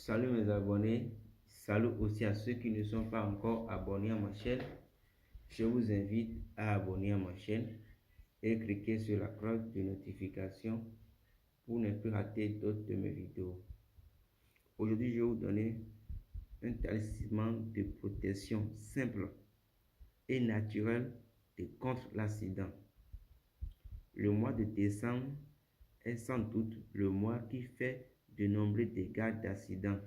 Salut mes abonnés, salut aussi à ceux qui ne sont pas encore abonnés à ma chaîne. Je vous invite à abonner à ma chaîne et cliquer sur la cloche de notification pour ne plus rater d'autres de mes vidéos. Aujourd'hui, je vais vous donner un talisman de protection simple et naturel contre l'accident. Le mois de décembre est sans doute le mois qui fait de nombreux dégâts d'accidents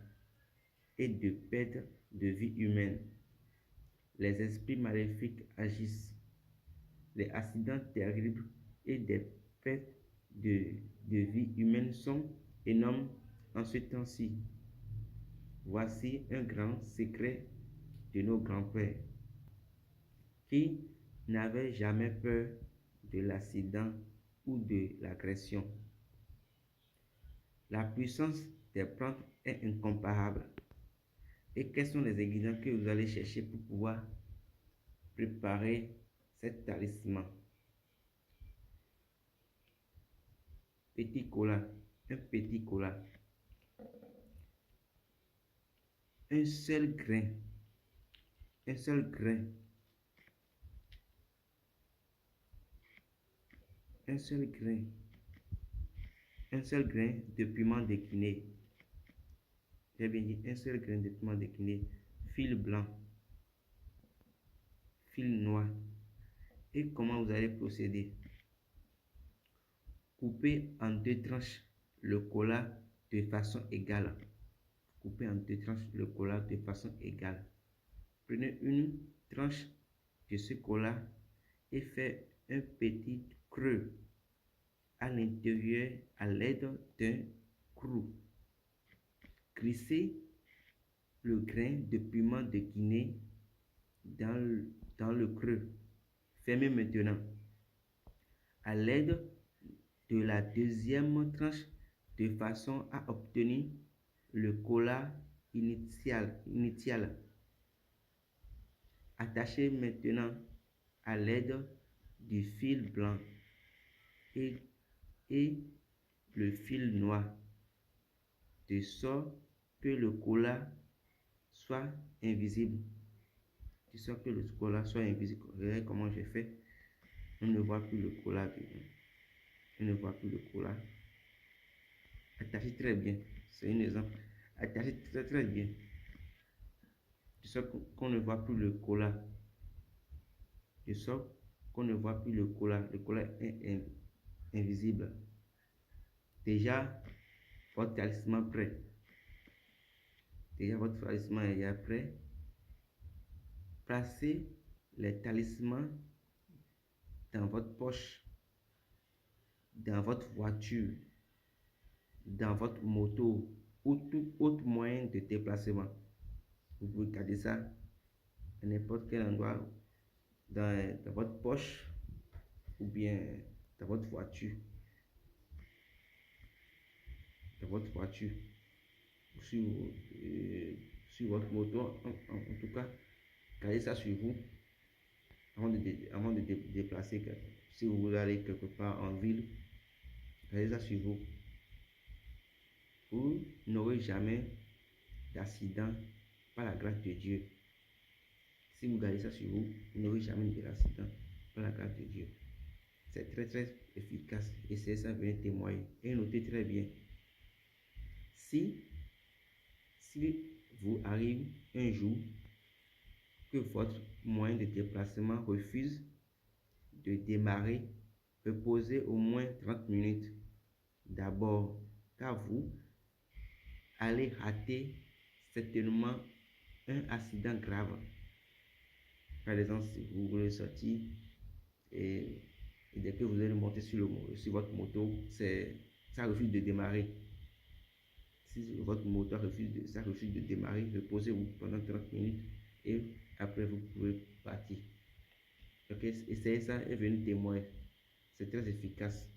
et de perte de vie humaine. Les esprits maléfiques agissent. Les accidents terribles et des pertes de vie humaine sont énormes en ce temps-ci. Voici un grand secret de nos grands-pères qui n'avaient jamais peur de l'accident ou de l'agression. La puissance des plantes est incomparable. Et quels sont les ingrédients que vous allez chercher pour pouvoir préparer cet talisman? Petit cola, un petit cola, un seul grain, un seul grain, un seul grain, un seul grain de piment décliné. J'ai bien dit un seul grain de piment décliné, fil blanc, fil noir. Et comment vous allez procéder? Coupez en deux tranches le cola de façon égale. Coupez en deux tranches le cola de façon égale. Prenez une tranche de ce cola et faites un petit creux à l'intérieur à l'aide d'un clou. Glissez le grain de piment de Guinée dans le creux. Fermez maintenant. À l'aide de la deuxième tranche de façon à obtenir le cola initial. Attachez maintenant à l'aide du fil blanc et le fil noir, de sorte que le cola soit invisible. Regardez comment j'ai fait. On ne voit plus le cola dedans. On ne voit plus le cola. Attachez très bien. C'est un exemple. Attachez très bien. De sorte qu'on ne voit plus le cola. De sorte qu'on ne voit plus le cola. Le cola est invisible. Déjà, votre talisman prêt. Déjà, votre talisman est déjà prêt. Placez les talismans dans votre poche, dans votre voiture, dans votre moto ou tout autre moyen de déplacement. Vous pouvez garder ça à n'importe quel endroit, dans votre poche ou bien dans votre voiture. Dans votre voiture ou sur votre moto, en tout cas, gardez ça sur vous avant de déplacer. Si vous allez quelque part en ville, gardez ça sur vous. Vous n'aurez jamais d'accident par la grâce de Dieu. Si vous gardez ça sur vous, vous n'aurez jamais d'accident par la grâce de Dieu. C'est très efficace. Essayez ça, venez témoigner. Et notez très bien. Si vous arrive un jour que votre moyen de déplacement refuse de démarrer, reposez au moins 30 minutes. D'abord, car vous allez rater certainement un accident grave. Par exemple, si vous voulez sortir et dès que vous allez monter sur votre moto, ça refuse de démarrer. Si votre moteur refuse de démarrer, reposez-vous pendant 30 minutes et après vous pouvez partir. Ok, essayez ça et venez témoigner. C'est très efficace.